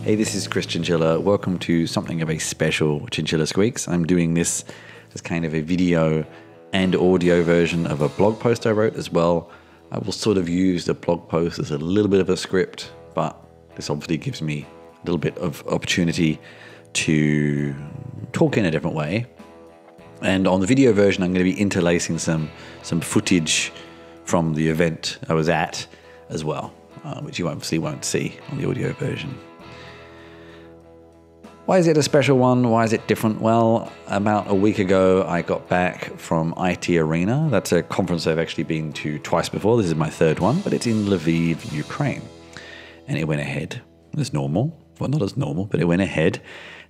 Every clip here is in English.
Hey, this is Chris Chinchilla. Welcome to something of a special Chinchilla Squeaks. I'm doing this as kind of a video and audio version of a blog post I wrote as well. I will sort of use the blog post as a little bit of a script, but this obviously gives me a little bit of opportunity to talk in a different way. And on the video version, I'm going to be interlacing some footage from the event I was at as well, which you obviously won't see on the audio version. Why is it a special one? Why is it different? Well, about a week ago, I got back from IT Arena. That's a conference I've actually been to twice before. This is my third one, but it's in Lviv, Ukraine. And it went ahead as normal. Well, not as normal, but it went ahead.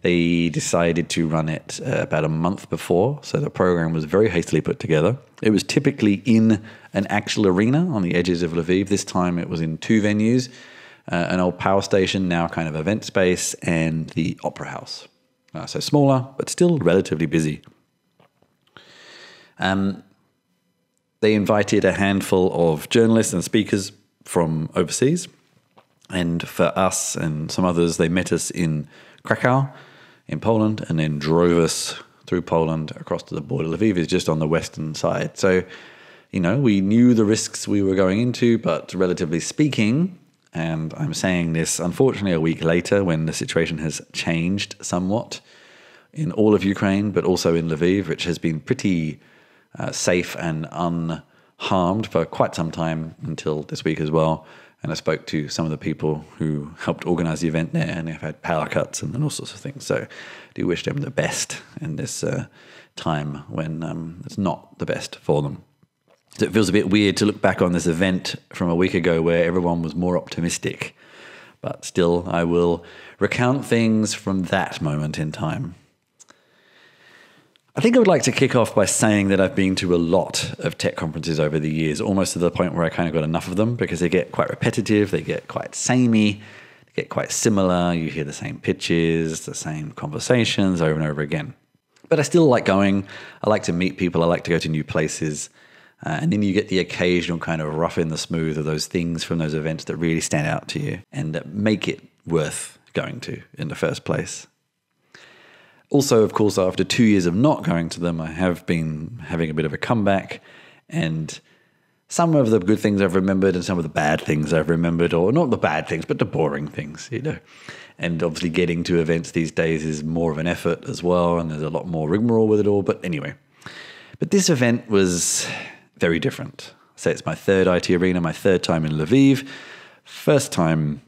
They decided to run it about a month before, so the program was very hastily put together. It was typically in an actual arena on the edges of Lviv. This time it was in two venues. An old power station, now kind of event space, and the opera house. So smaller, but still relatively busy. They invited a handful of journalists and speakers from overseas. And for us and some others, they met us in Krakow, in Poland, and then drove us through Poland across to the border. Lviv is just on the western side. So, we knew the risks we were going into, but relatively speaking, and I'm saying this, unfortunately, a week later when the situation has changed somewhat in all of Ukraine, but also in Lviv, which has been pretty safe and unharmed for quite some time until this week as well. And I spoke to some of the people who helped organize the event there, and they've had power cuts and all sorts of things. So I do wish them the best in this time when it's not the best for them. So it feels a bit weird to look back on this event from a week ago where everyone was more optimistic. But still, I will recount things from that moment in time. I think I would like to kick off by saying that I've been to a lot of tech conferences over the years, almost to the point where I kind of got enough of them because they get quite repetitive, they get quite samey, they get quite similar. You hear the same pitches, the same conversations over and over again. But I still like going. I like to meet people. I like to go to new places. And then you get the occasional kind of rough in the smooth of those things from those events that really stand out to you and that make it worth going to in the first place. Also, of course, after 2 years of not going to them, I have been having a bit of a comeback, and some of the good things I've remembered and some of the bad things I've remembered, or not the bad things, but the boring things, And obviously getting to events these days is more of an effort as well, and there's a lot more rigmarole with it all. But anyway, but this event was very different. So it's my third IT Arena, my third time in Lviv, first time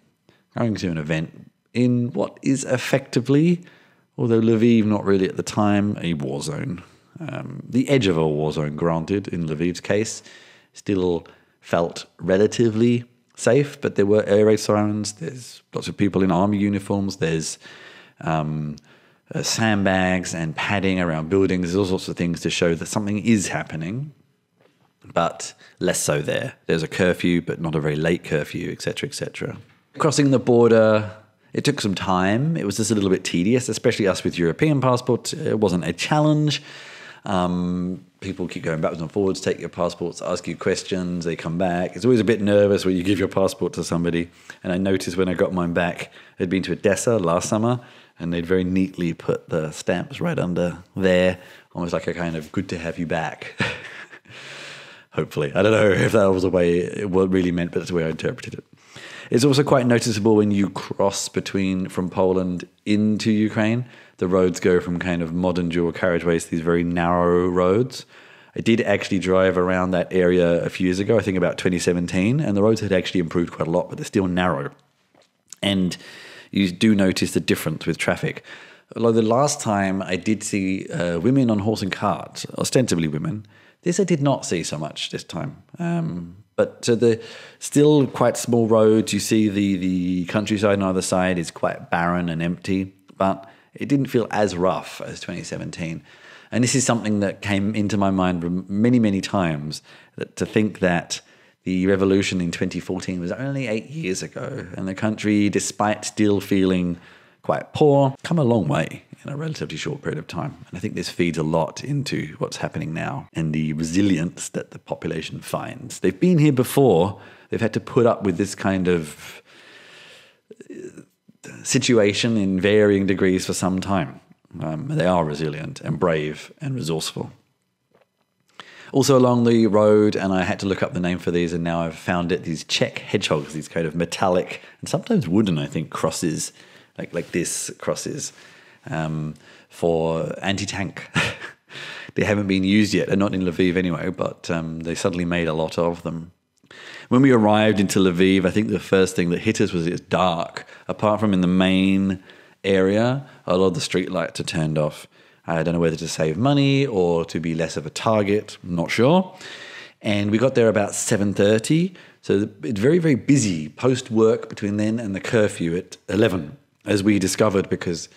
going to an event in what is effectively, although Lviv not really at the time, a war zone. The edge of a war zone, granted, in Lviv's case, still felt relatively safe, but there were air raid sirens, there's lots of people in army uniforms, there's sandbags and padding around buildings, there's all sorts of things to show that something is happening, but less so there. There's a curfew, but not a very late curfew, etc., etc. Crossing the border, it took some time. It was just a little bit tedious, especially us with European passports. It wasn't a challenge. People keep going backwards and forwards, take your passports, ask you questions, they come back. It's always a bit nervous when you give your passport to somebody. And I noticed when I got mine back, I'd been to Odessa last summer, and they'd very neatly put the stamps right under there, almost like a kind of good to have you back. Hopefully. I don't know if that was the way it really meant, but that's the way I interpreted it. It's also quite noticeable when you cross from Poland into Ukraine. The roads go from kind of modern dual carriageways to these very narrow roads. I did actually drive around that area a few years ago, I think about 2017, and the roads had actually improved quite a lot, but they're still narrow. And you do notice the difference with traffic. Although the last time I did see women on horse and carts, ostensibly women, this I did not see so much this time. But so the still quite small roads, you see the countryside on either side is quite barren and empty, but it didn't feel as rough as 2017. And this is something that came into my mind many, many times, that to think that the revolution in 2014 was only 8 years ago, and the country, despite still feeling quite poor, come a long way in a relatively short period of time. And I think this feeds a lot into what's happening now and the resilience that the population finds. They've been here before. They've had to put up with this kind of situation in varying degrees for some time. They are resilient and brave and resourceful. Also along the road, and I had to look up the name for these, and now I've found it, these Czech hedgehogs, these kind of metallic and sometimes wooden, I think, crosses, like this crosses, for anti-tank. They haven't been used yet, and not in Lviv anyway, but they suddenly made a lot of them. When we arrived into Lviv, I think the first thing that hit us was it's dark. Apart from in the main area, a lot of the street lights are turned off. I don't know whether to save money or to be less of a target, I'm not sure. And we got there about 7:30, so it's very, very busy post-work between then and the curfew at 11, as we discovered, because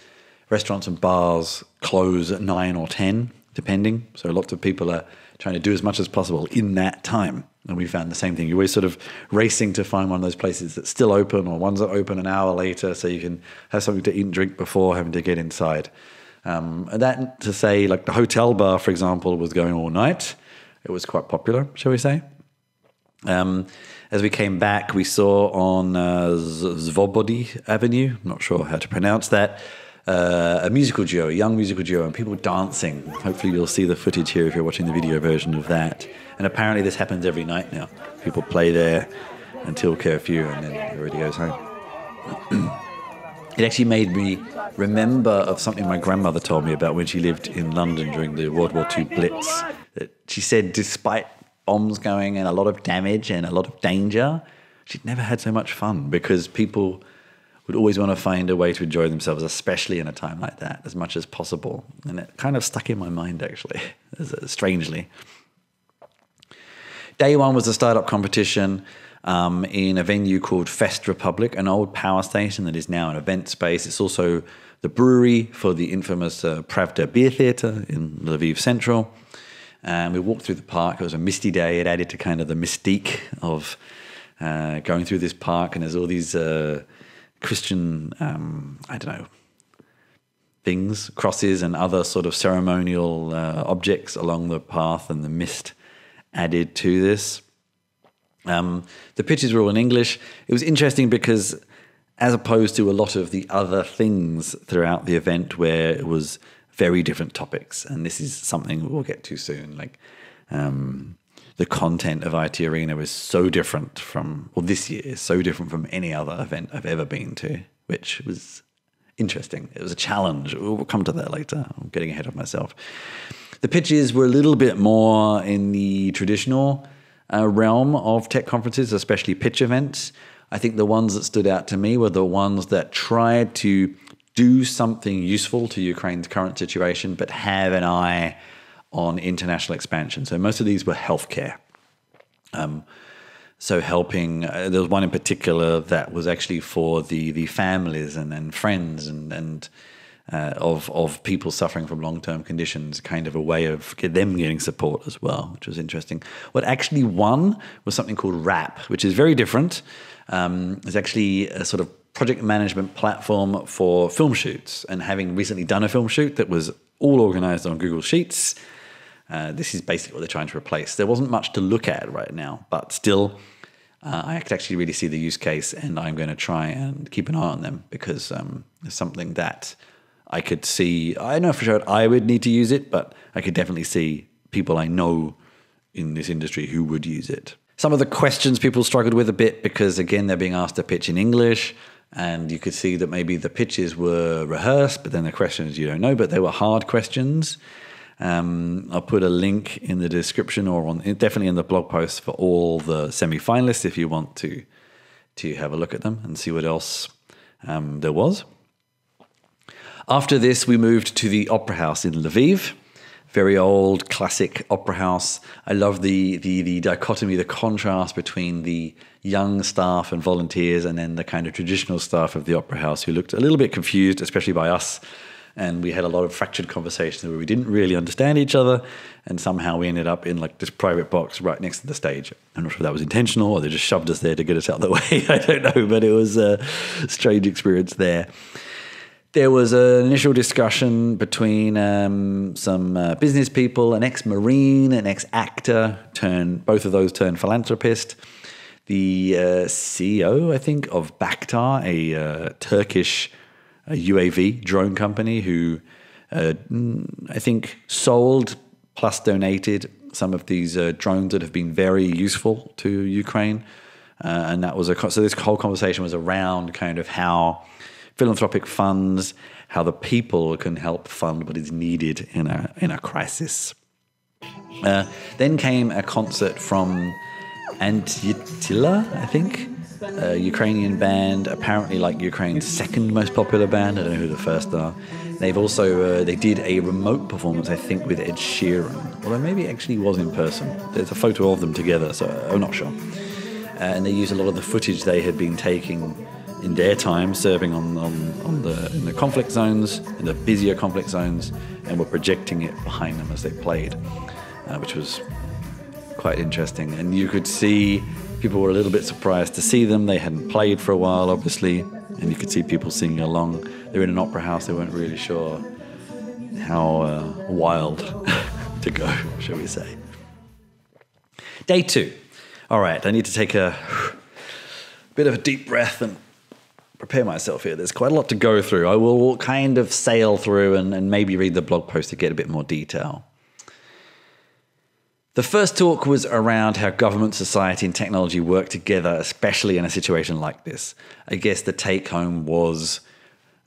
restaurants and bars close at 9 or 10, depending. So lots of people are trying to do as much as possible in that time. And we found the same thing. You're always sort of racing to find one of those places that's still open, or ones that open an hour later, so you can have something to eat and drink before having to get inside. And that to say, like the hotel bar, for example, was going all night. It was quite popular, shall we say. As we came back, we saw on Svobody Avenue, I'm not sure how to pronounce that, a musical duo, a young musical duo, and people dancing. Hopefully you'll see the footage here if you're watching the video version of that. And apparently this happens every night now. People play there until curfew and then everybody goes home. It actually made me remember of something my grandmother told me about when she lived in London during the World War II Blitz. That she said despite bombs going and a lot of damage and a lot of danger, she'd never had so much fun, because people would always want to find a way to enjoy themselves, especially in a time like that, as much as possible. And it kind of stuck in my mind, actually, strangely. Day one was a startup competition in a venue called Fest Republic, an old power station that is now an event space. It's also the brewery for the infamous Pravda Beer Theatre in Lviv Central. And we walked through the park. It was a misty day. It added to kind of the mystique of going through this park. And there's all these Christian, things, crosses and other sort of ceremonial objects along the path, and the mist added to this. The pitches were all in English. It was interesting because, as opposed to a lot of the other things throughout the event where it was very different topics, and this is something we'll get to soon, like the content of IT Arena was so different from, well, this year is so different from any other event I've ever been to, which was interesting. It was a challenge. We'll come to that later. I'm getting ahead of myself. The pitches were a little bit more in the traditional realm of tech conferences, especially pitch events. I think the ones that stood out to me were the ones that tried to do something useful to Ukraine's current situation, but have an eye on international expansion. So most of these were healthcare. So helping, there was one in particular that was actually for the families and friends and of people suffering from long-term conditions, kind of a way of them getting support as well, which was interesting. What actually won was something called RAP, which is very different. It's actually a sort of project management platform for film shoots, and having recently done a film shoot that was all organized on Google Sheets, this is basically what they're trying to replace. There wasn't much to look at right now, but still, I could actually really see the use case, and I'm going to try and keep an eye on them, because it's something that I could see. I know for sure I would need to use it, but I could definitely see people I know in this industry who would use it. Some of the questions people struggled with a bit, because again, they're being asked to pitch in English, and you could see that maybe the pitches were rehearsed, but then the questions you don't know, but they were hard questions. I'll put a link in the description, or definitely in the blog post, for all the semi-finalists if you want to have a look at them and see what else there was. After this, we moved to the Opera House in Lviv. Very old, classic opera house. I love the dichotomy, the contrast between the young staff and volunteers and then the kind of traditional staff of the opera house, who looked a little bit confused, especially by us. And we had a lot of fractured conversations where we didn't really understand each other, and somehow we ended up in like this private box right next to the stage. I'm not sure if that was intentional or they just shoved us there to get us out of the way. I don't know, but it was a strange experience there. There was an initial discussion between some business people, an ex-Marine, an ex-actor, both of those turned philanthropist. the CEO, I think, of Bakhtar, a Turkish UAV drone company who I think sold plus donated some of these drones that have been very useful to Ukraine. And that was so this whole conversation was around kind of how philanthropic funds, how the people can help fund what is needed in a crisis. Then came a concert from Antitila, I think, a Ukrainian band, apparently like Ukraine's second most popular band. I don't know who the first are. They've also, they did a remote performance, I think, with Ed Sheeran, although maybe it actually was in person. There's a photo of them together, so I'm not sure. And they used a lot of the footage they had been taking in their time serving in the conflict zones, in the busier conflict zones, and were projecting it behind them as they played, which was quite interesting. And you could see people were a little bit surprised to see them. They hadn't played for a while, obviously, and you could see people singing along. They were in an opera house. They weren't really sure how wild to go, shall we say. Day 2. All right, I need to take a bit of a deep breath and prepare myself here. There's quite a lot to go through. I will kind of sail through and maybe read the blog post to get a bit more detail. The first talk was around how government, society, and technology work together, especially in a situation like this. I guess the take-home was,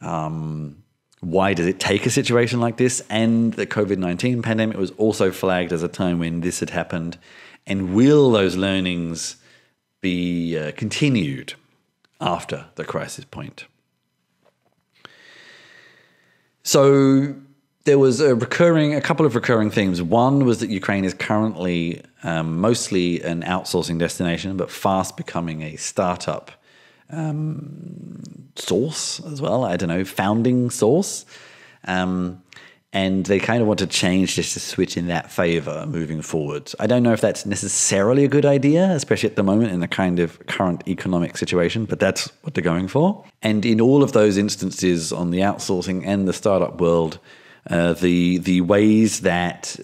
why does it take a situation like this? And the COVID-19 pandemic was also flagged as a time when this had happened. And will those learnings be continued after the crisis point? So there was a couple of recurring themes. One was that Ukraine is currently mostly an outsourcing destination, but fast becoming a startup source as well. I don't know, founding source. And they kind of want to change this to switch in that favor moving forward. I don't know if that's necessarily a good idea, especially at the moment in the kind of current economic situation, but that's what they're going for. And in all of those instances on the outsourcing and the startup world, the ways that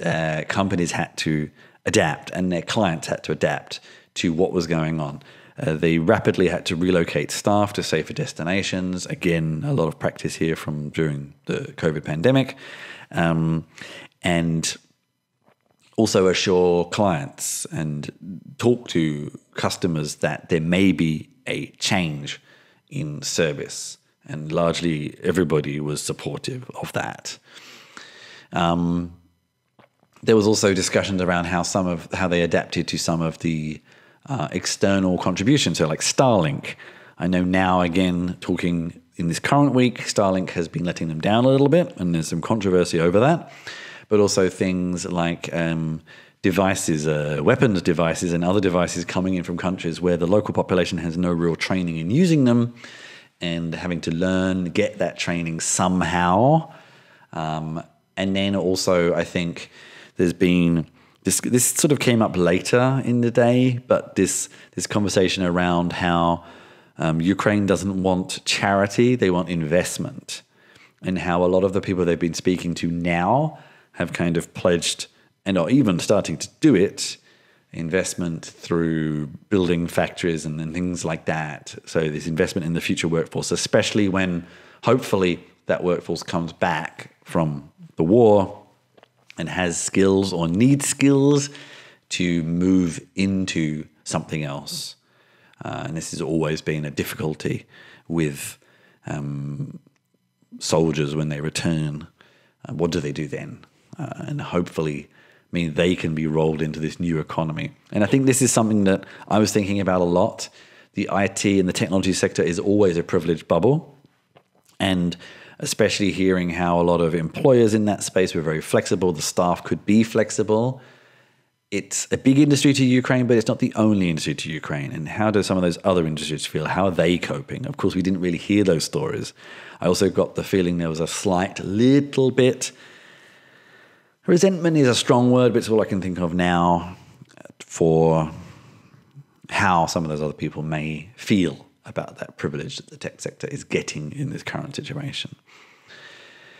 companies had to adapt and their clients had to adapt to what was going on. They rapidly had to relocate staff to safer destinations. Again, a lot of practice here from during the COVID pandemic. And also assure clients and talk to customers that there may be a change in service. And largely everybody was supportive of that. There was also discussions around how they adapted to some of the external contributions, so like Starlink. I know now, again, talking in this current week, Starlink has been letting them down a little bit, and there's some controversy over that. But also things like devices, weapons devices and other devices coming in from countries where the local population has no real training in using them and having to get that training somehow. And then also, I think there's been this sort of came up later in the day, but this conversation around how Ukraine doesn't want charity, they want investment, and how a lot of the people they've been speaking to now have kind of pledged and are even starting to do it, investment through building factories and things like that. So this investment in the future workforce, especially when hopefully that workforce comes back from the war and has skills or needs skills to move into something else. And this has always been a difficulty with soldiers when they return. What do they do then? And hopefully mean they can be rolled into this new economy. And I think this is something that I was thinking about a lot. The IT and the technology sector is always a privileged bubble. And especially hearing how a lot of employers in that space were very flexible, the staff could be flexible. It's a big industry to Ukraine, but it's not the only industry to Ukraine. And how do some of those other industries feel? How are they coping? Of course, we didn't really hear those stories. I also got the feeling there was a slight little bit, resentment is a strong word, but it's all I can think of now for how some of those other people may feel about that privilege that the tech sector is getting in this current situation.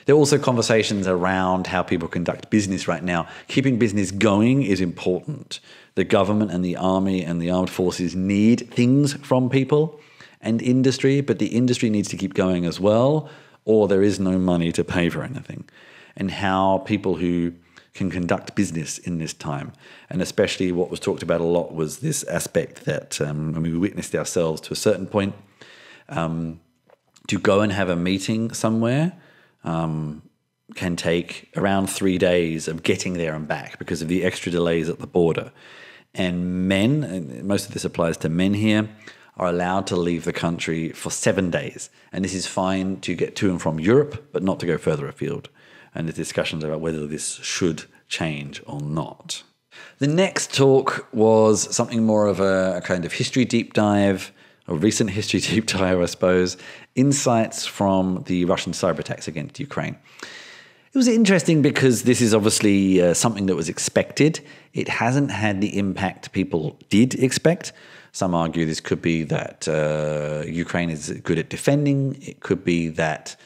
There are also conversations around how people conduct business right now. Keeping business going is important. The government and the army and the armed forces need things from people and industry, but the industry needs to keep going as well, or there is no money to pay for anything. And how people who can conduct business in this time, and especially what was talked about a lot was this aspect that we witnessed ourselves to a certain point, to go and have a meeting somewhere can take around 3 days of getting there and back because of the extra delays at the border. And men, and most of this applies to men here, are allowed to leave the country for 7 days. And this is fine to get to and from Europe, but not to go further afield. And there's discussions about whether this should change or not. The next talk was something more of a kind of history deep dive, a recent history deep dive, I suppose, insights from the Russian cyber attacks against Ukraine. It was interesting because this is obviously something that was expected. It hasn't had the impact people did expect. Some argue this could be that Ukraine is good at defending. It could be that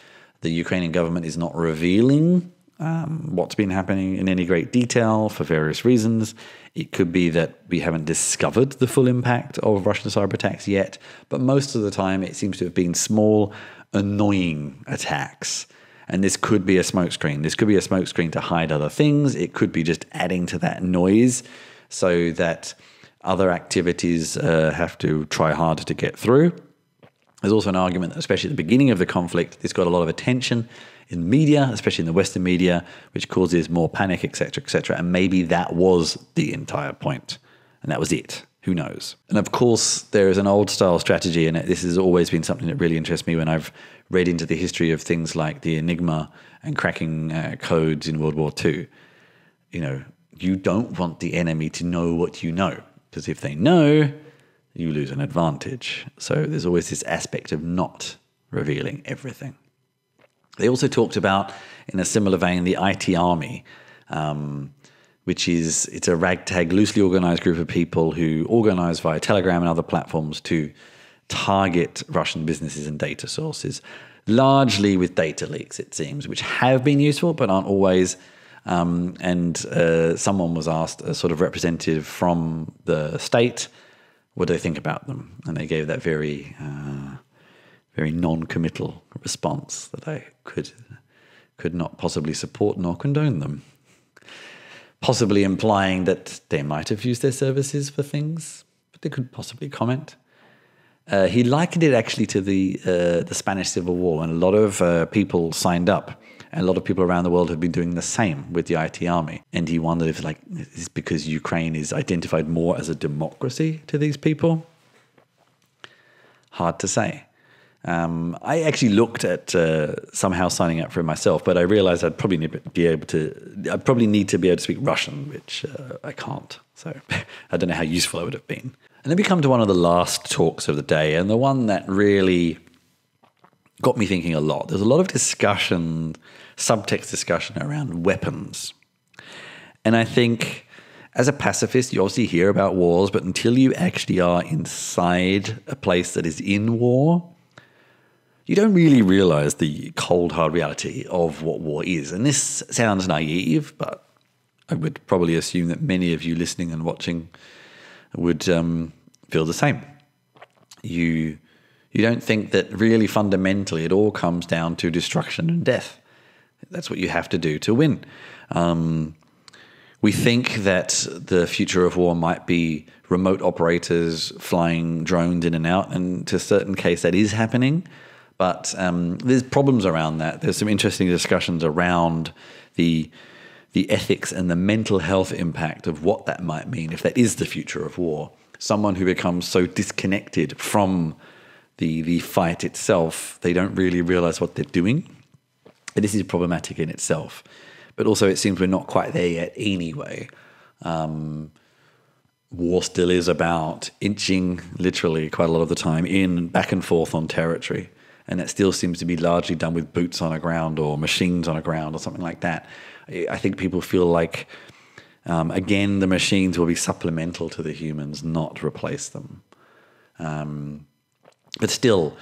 the Ukrainian government is not revealing what's been happening in any great detail for various reasons. It could be that we haven't discovered the full impact of Russian cyber attacks yet, but most of the time it seems to have been small, annoying attacks. And this could be a smokescreen. This could be a smokescreen to hide other things. It could be just adding to that noise so that other activities have to try harder to get through. There's also an argument that, especially at the beginning of the conflict, this got a lot of attention in media, especially in the Western media, which causes more panic, etc., etc. And maybe that was the entire point, and that was it. Who knows? And of course, there is an old-style strategy, and this has always been something that really interests me when I've read into the history of things like the Enigma and cracking codes in World War II. You know, you don't want the enemy to know what you know, because if they know, you lose an advantage. So there's always this aspect of not revealing everything. They also talked about, in a similar vein, the IT army, it's a ragtag, loosely organized group of people who organize via Telegram and other platforms to target Russian businesses and data sources, largely with data leaks, it seems, which have been useful but aren't always. Someone was asked, a sort of representative from the state, what do they think about them? And they gave that very non-committal response that I could not possibly support nor condone them. Possibly implying that they might have used their services for things, but they could possibly comment. He likened it actually to the Spanish Civil War, and a lot of people signed up, and a lot of people around the world have been doing the same with the IT army. And he wondered if, it's because Ukraine is identified more as a democracy to these people. Hard to say. I actually looked at somehow signing up for it myself, but I realized I'd probably need to be able to speak Russian, which I can't. So I don't know how useful I would have been. And then we come to one of the last talks of the day, and the one that really got me thinking a lot. There's a lot of discussion, subtext discussion around weapons. And I think as a pacifist, you obviously hear about wars, but until you actually are inside a place that is in war, you don't really realize the cold, hard reality of what war is. And this sounds naive, but I would probably assume that many of you listening and watching would feel the same. You don't think that really fundamentally it all comes down to destruction and death. That's what you have to do to win. We think that the future of war might be remote operators flying drones in and out, and to a certain case that is happening. But there's problems around that. There's some interesting discussions around the ethics and the mental health impact of what that might mean if that is the future of war. Someone who becomes so disconnected from the fight itself, they don't really realize what they're doing. And this is problematic in itself. But also it seems we're not quite there yet anyway. War still is about inching, literally quite a lot of the time, back and forth on territory. And that still seems to be largely done with boots on the ground or machines on the ground or something like that. I think people feel like, again, the machines will be supplemental to the humans, not replace them. But still,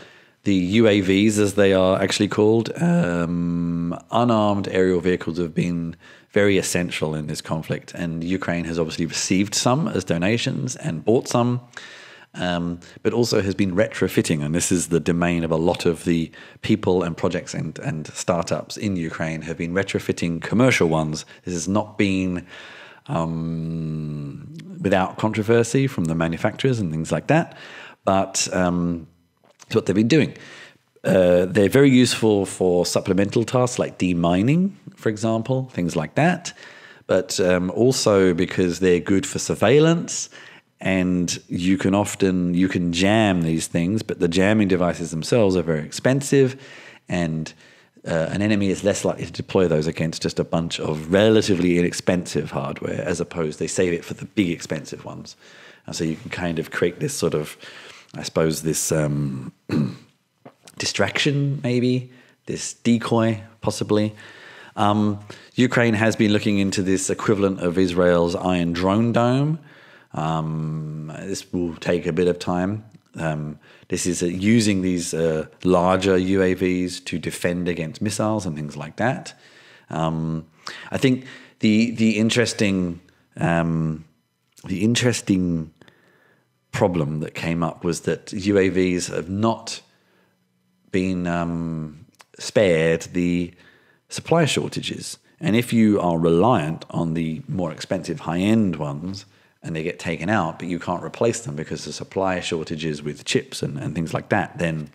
The UAVs, as they are actually called, unarmed aerial vehicles, have been very essential in this conflict. And Ukraine has obviously received some as donations and bought some, but also has been retrofitting. And this is the domain of a lot of the people and projects and startups in Ukraine have been retrofitting commercial ones. This has not been without controversy from the manufacturers and things like that. But it's what they've been doing. They're very useful for supplemental tasks like demining, for example, things like that. But also because they're good for surveillance, and you can jam these things, but the jamming devices themselves are very expensive, and an enemy is less likely to deploy those against just a bunch of relatively inexpensive hardware, as opposed they save it for the big expensive ones. And so you can kind of create this sort of, I suppose, this distraction, maybe, this decoy, possibly. Ukraine has been looking into this equivalent of Israel's Iron Drone Dome. This will take a bit of time. This is using these larger UAVs to defend against missiles and things like that. I think the interesting problem that came up was that UAVs have not been spared the supply shortages. And if you are reliant on the more expensive high-end ones and they get taken out, but you can't replace them because of supply shortages with chips and things like that, then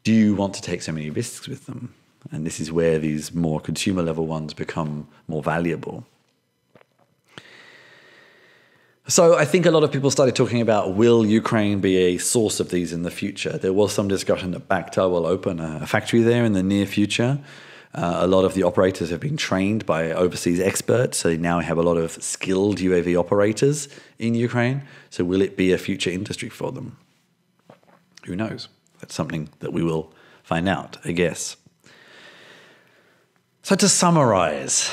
do you want to take so many risks with them? And this is where these more consumer-level ones become more valuable. So I think a lot of people started talking about, will Ukraine be a source of these in the future? There was some discussion that Bakhtar will open a factory there in the near future. A lot of the operators have been trained by overseas experts, so they now have a lot of skilled UAV operators in Ukraine. So will it be a future industry for them? Who knows? That's something that we will find out, I guess. So to summarize,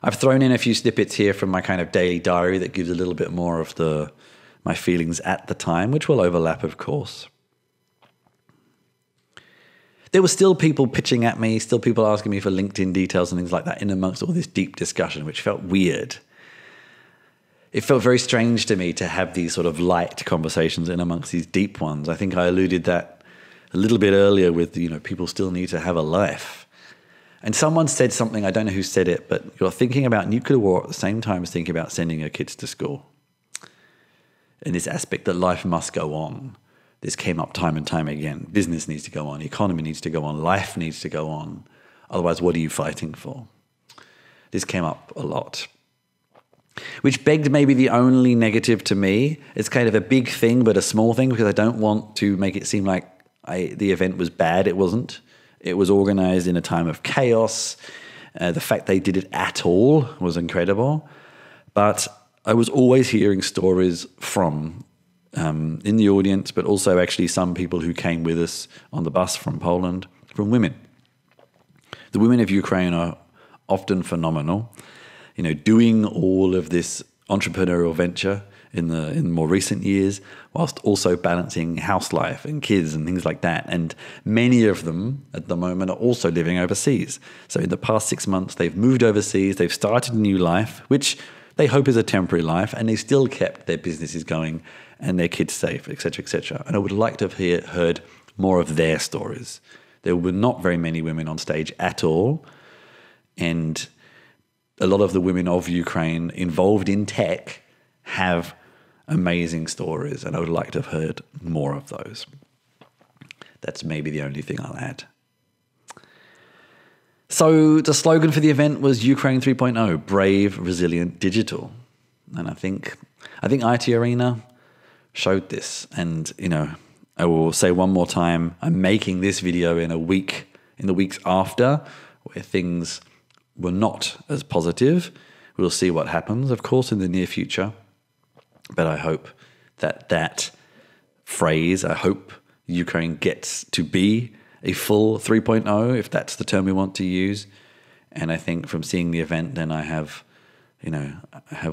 I've thrown in a few snippets here from my kind of daily diary that gives a little bit more of my feelings at the time, which will overlap, of course. There were still people pitching at me, still people asking me for LinkedIn details and things like that in amongst all this deep discussion, which felt weird. It felt very strange to me to have these sort of light conversations in amongst these deep ones. I think I alluded that a little bit earlier with, people still need to have a life. And someone said something, I don't know who said it, but you're thinking about nuclear war at the same time as thinking about sending your kids to school. In this aspect that life must go on. This came up time and time again. Business needs to go on. Economy needs to go on. Life needs to go on. Otherwise, what are you fighting for? This came up a lot. Which begged maybe the only negative to me. It's kind of a big thing, but a small thing, because I don't want to make it seem like the event was bad. It wasn't. It was organized in a time of chaos. The fact they did it at all was incredible. But I was always hearing stories from in the audience, but also actually some people who came with us on the bus from Poland, from women. The women of Ukraine are often phenomenal, doing all of this entrepreneurial venture in more recent years, whilst also balancing house life and kids and things like that. And many of them at the moment are also living overseas. So in the past 6 months, they've moved overseas, they've started a new life, which they hope is a temporary life, and they still kept their businesses going and their kids safe, etc., etc. And I would like to have heard more of their stories. There were not very many women on stage at all, and a lot of the women of Ukraine involved in tech have amazing stories, and I would like to have heard more of those. That's maybe the only thing I'll add. So the slogan for the event was Ukraine 3.0, brave, resilient, digital. And I think IT Arena showed this. And, I will say one more time, I'm making this video in the weeks after, where things were not as positive. We'll see what happens, of course, in the near future. But I hope that phrase, I hope Ukraine gets to be a full 3.0, if that's the term we want to use. And I think from seeing the event, then I have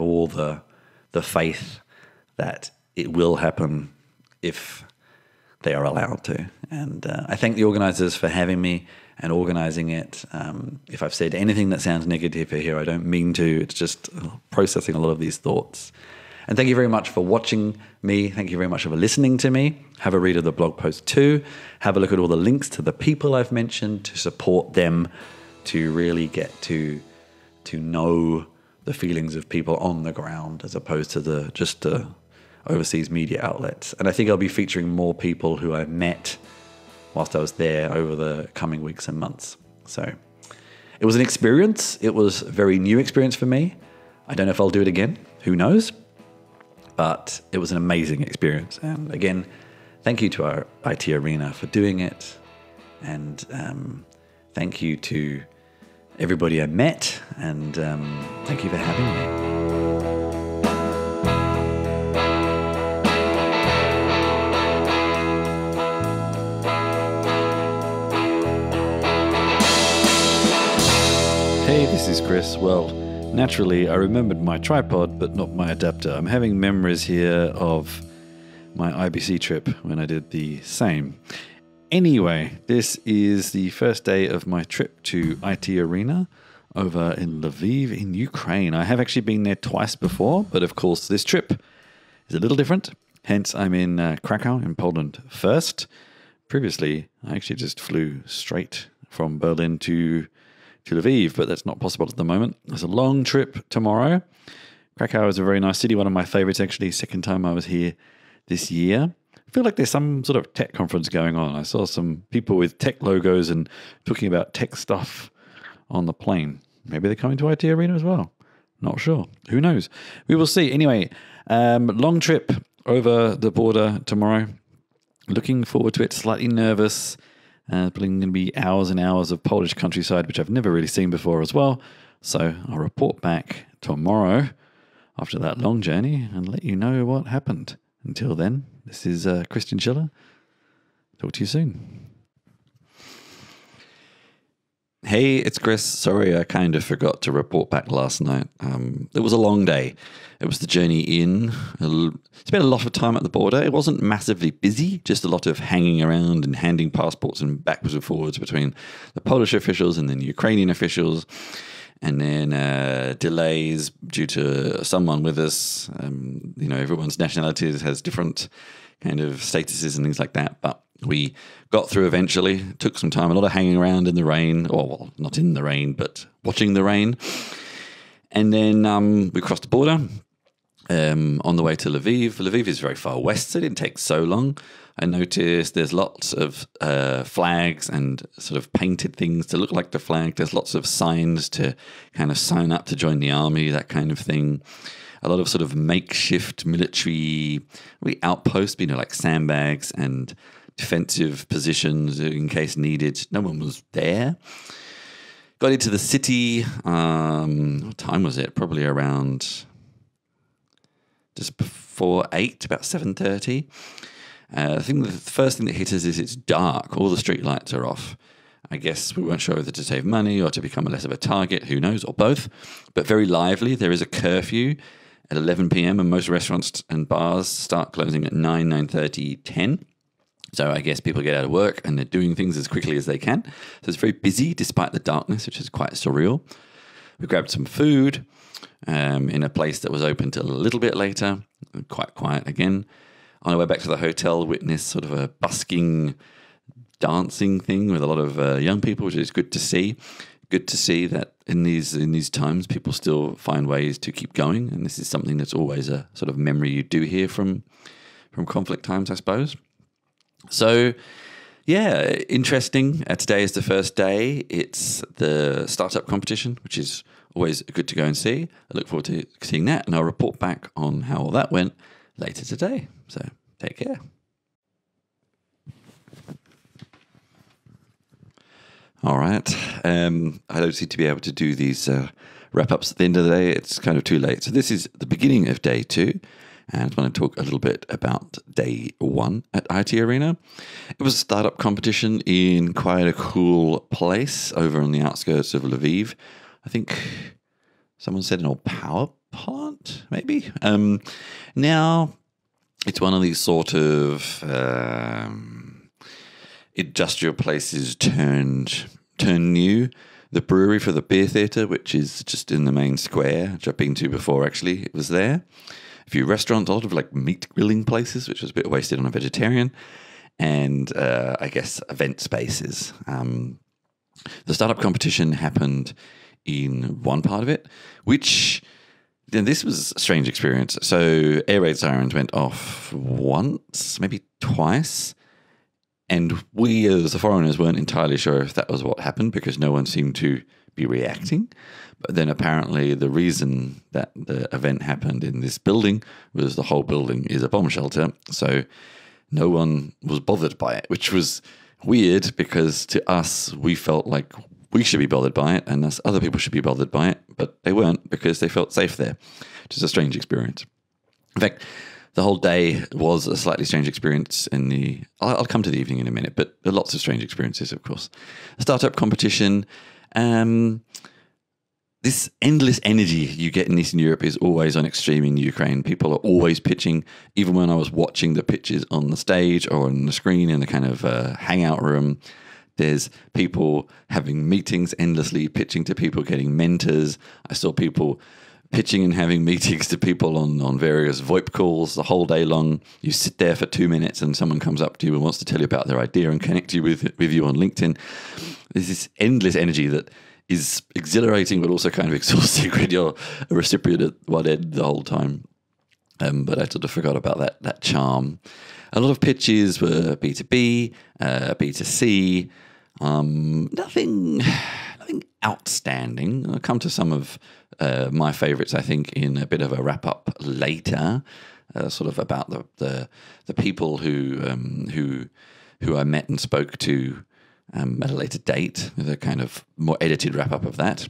all the faith that it will happen if they are allowed to. And I thank the organisers for having me and organising it. If I've said anything that sounds negative here, I don't mean to. It's just processing a lot of these thoughts. And thank you very much for watching me. Thank you very much for listening to me. Have a read of the blog post too. Have a look at all the links to the people I've mentioned to support them, to really get to know the feelings of people on the ground as opposed to the overseas media outlets. And I think I'll be featuring more people who I met whilst I was there over the coming weeks and months. So it was an experience. It was a very new experience for me. I don't know if I'll do it again. Who knows? But it was an amazing experience. And again, thank you to our IT Arena for doing it. And thank you to everybody I met. And thank you for having me. Hey, this is Chris. Well, naturally, I remembered my tripod, but not my adapter. I'm having memories here of my IBC trip when I did the same. Anyway, this is the first day of my trip to IT Arena over in Lviv in Ukraine. I have actually been there twice before, but of course this trip is a little different. Hence, I'm in Krakow in Poland first. Previously, I actually just flew straight from Berlin to Lviv, but that's not possible at the moment. It's a long trip tomorrow. Krakow is a very nice city, one of my favorites actually, second time I was here this year. I feel like there's some sort of tech conference going on. I saw some people with tech logos and talking about tech stuff on the plane. Maybe they're coming to IT Arena as well. Not sure. Who knows? We will see. Anyway, long trip over the border tomorrow. Looking forward to it. Slightly nervous. Going to be hours and hours of Polish countryside, which I've never really seen before as well. So I'll report back tomorrow after that long journey and let you know what happened. Until then, this is Christian Schiller. Talk to you soon. Hey, it's Chris. Sorry, I kind of forgot to report back last night. It was a long day. It was the journey in. Spent a lot of time at the border. It wasn't massively busy, just a lot of hanging around and handing passports and backwards and forwards between the Polish officials and then the Ukrainian officials. And then delays due to someone with us. Everyone's nationalities has different kind of statuses and things like that. But we got through eventually. Took some time, a lot of hanging around in the rain. Well, not in the rain, but watching the rain. And then we crossed the border on the way to Lviv. Lviv is very far west, so it didn't take so long. I noticed there's lots of flags and sort of painted things to look like the flag. There's lots of signs to kind of sign up to join the army, that kind of thing. A lot of sort of makeshift military outposts, like sandbags and defensive positions in case needed. No one was there. Got into the city. What time was it? Probably around just before 8, about 7:30. I think the first thing that hit us is it's dark. All the street lights are off. I guess we weren't sure whether to save money or to become less of a target. Who knows? Or both. But very lively. There is a curfew at 11 p.m. and most restaurants and bars start closing at 9, 9:30, 10. So I guess people get out of work and they're doing things as quickly as they can. So it's very busy despite the darkness, which is quite surreal. We grabbed some food in a place that was open till a little bit later. Quite quiet again. On our way back to the hotel, witnessed sort of a busking dancing thing with a lot of young people, which is good to see. Good to see that in these times, people still find ways to keep going. And this is something that's always a sort of memory you do hear from conflict times, I suppose. So, yeah, interesting. Today is the first day. It's the startup competition, which is always good to go and see. I look forward to seeing that, and I'll report back on how all that went later today. So, take care. All right. I don't seem to be able to do these wrap-ups at the end of the day. It's kind of too late. So this is the beginning of day 2. And I want to talk a little bit about day 1 at IT Arena. It was a startup competition in quite a cool place over on the outskirts of Lviv. I think someone said an old power plant, maybe. Now, It's one of these sort of industrial places turned new. The brewery for the beer theatre, which is just in the main square, which I've been to before actually, it was there. A few restaurants, a lot of like meat grilling places, which was a bit wasted on a vegetarian, and I guess event spaces. The startup competition happened in one part of it, which then this was a strange experience. So air raid sirens went off once, maybe twice. And we as the foreigners weren't entirely sure if that was what happened because no one seemed to be reacting. But then apparently the reason that the event happened in this building was the whole building is a bomb shelter. So no one was bothered by it, which was weird because to us, we felt like we should be bothered by it and us other people should be bothered by it, but they weren't because they felt safe there, which is a strange experience. In fact, the whole day was a slightly strange experience I'll come to the evening in a minute, but there are lots of strange experiences, of course. A startup competition, this endless energy you get in Eastern Europe is always on extreme in Ukraine. People are always pitching, even when I was watching the pitches on the stage or on the screen in the kind of hangout room. There's people having meetings endlessly, pitching to people, getting mentors. I saw people pitching and having meetings to people on various VoIP calls the whole day long. You sit there for 2 minutes and someone comes up to you and wants to tell you about their idea and connect you with you on LinkedIn. There's this endless energy that is exhilarating but also kind of exhausting when you're a recipient at one end the whole time. But I sort of forgot about that charm. A lot of pitches were B2B, B2C, nothing outstanding. I'll come to some of my favourites, I think, in a bit of a wrap-up later, sort of about the people who I met and spoke to at a later date, with a kind of more edited wrap-up of that.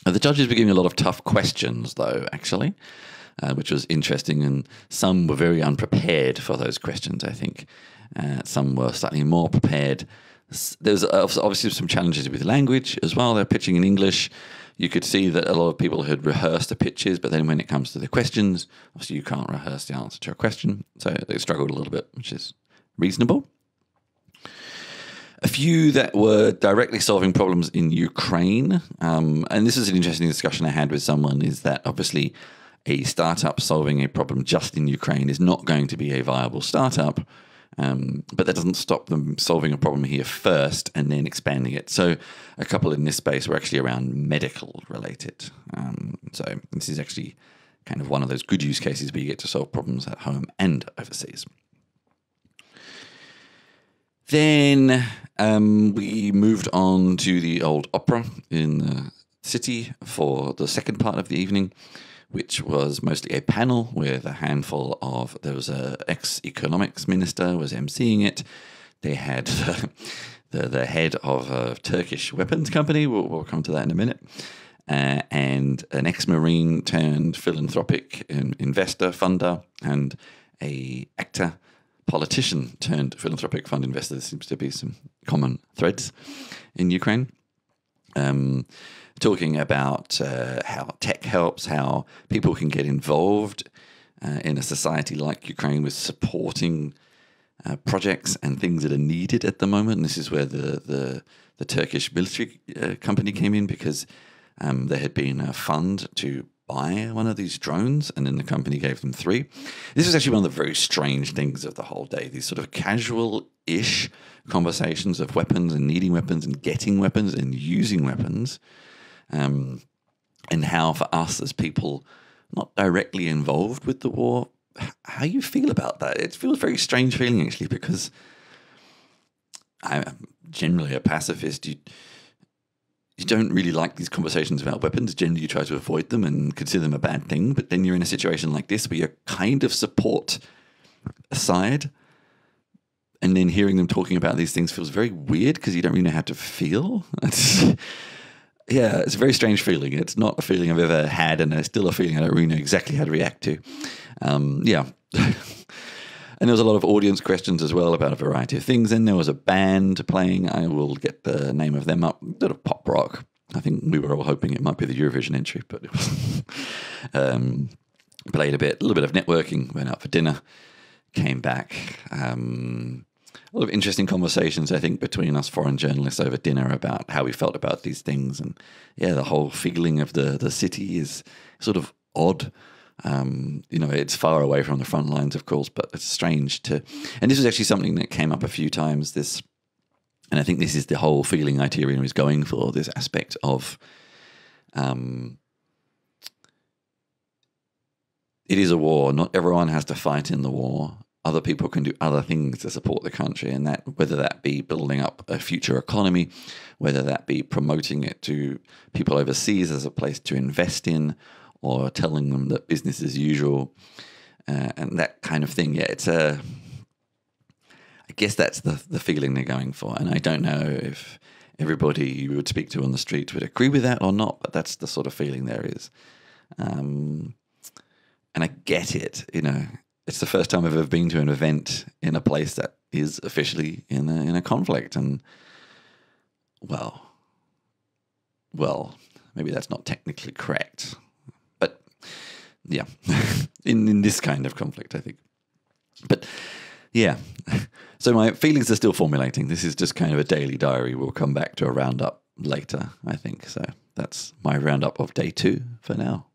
The judges were giving a lot of tough questions, though, actually, which was interesting, and some were very unprepared for those questions, I think. Some were slightly more prepared. There was obviously some challenges with language as well. They're pitching in English. You could see that a lot of people had rehearsed the pitches, but then when it comes to the questions, obviously you can't rehearse the answer to a question. So they struggled a little bit, which is reasonable. A few that were directly solving problems in Ukraine, and this is an interesting discussion I had with someone, is that obviously a startup solving a problem just in Ukraine is not going to be a viable startup. But that doesn't stop them solving a problem here first and then expanding it. So a couple in this space were actually around medical related. So this is actually kind of one of those good use cases where you get to solve problems at home and overseas. Then we moved on to the old opera in the city for the second part of the evening, which was mostly a panel with a handful of, there was an ex-economics minister was emceeing it. They had the head of a Turkish weapons company, we'll come to that in a minute, and an ex-Marine turned philanthropic investor, funder, and a actor, politician turned philanthropic fund investor. There seems to be some common threads in Ukraine. Talking about how tech helps, how people can get involved in a society like Ukraine with supporting projects and things that are needed at the moment. And this is where the Turkish military company came in, because there had been a fund to buy one of these drones, and then the company gave them 3. This was actually one of the very strange things of the whole day, these sort of casual-ish conversations of weapons and needing weapons and getting weapons and using weapons. And how for us as people not directly involved with the war, how you feel about that. It feels a very strange feeling, actually, because I'm generally a pacifist. You don't really like these conversations about weapons. Generally, you try to avoid them and consider them a bad thing. But then you're in a situation like this where you kind of support a side, and then hearing them talking about these things feels very weird because you don't really know how to feel. Yeah, it's a very strange feeling. It's not a feeling I've ever had, and it's still a feeling I don't really know exactly how to react to. Yeah. And there was a lot of audience questions as well about a variety of things. And there was a band playing. I will get the name of them up. Sort of pop rock. I think we were all hoping it might be the Eurovision entry, but it was played a little bit of networking, went out for dinner, came back. A lot of interesting conversations, I think, between us foreign journalists over dinner about how we felt about these things. And yeah, the whole feeling of the city is sort of odd. It's far away from the front lines, of course, but it's strange and this was actually something that came up a few times, and I think this is the whole feeling IT Arena is going for, this aspect of, it is a war. Not everyone has to fight in the war. Other people can do other things to support the country, and that, whether that be building up a future economy, whether that be promoting it to people overseas as a place to invest in, or telling them that business as usual, and that kind of thing. Yeah, I guess that's the feeling they're going for. And I don't know if everybody you would speak to on the street would agree with that or not, but that's the sort of feeling there is. And I get it, It's the first time I've ever been to an event in a place that is officially in a conflict. And, well, maybe that's not technically correct. But, yeah, in this kind of conflict, I think. But, yeah, so my feelings are still formulating. This is just kind of a daily diary. We'll come back to a roundup later, I think. So that's my roundup of day 2 for now.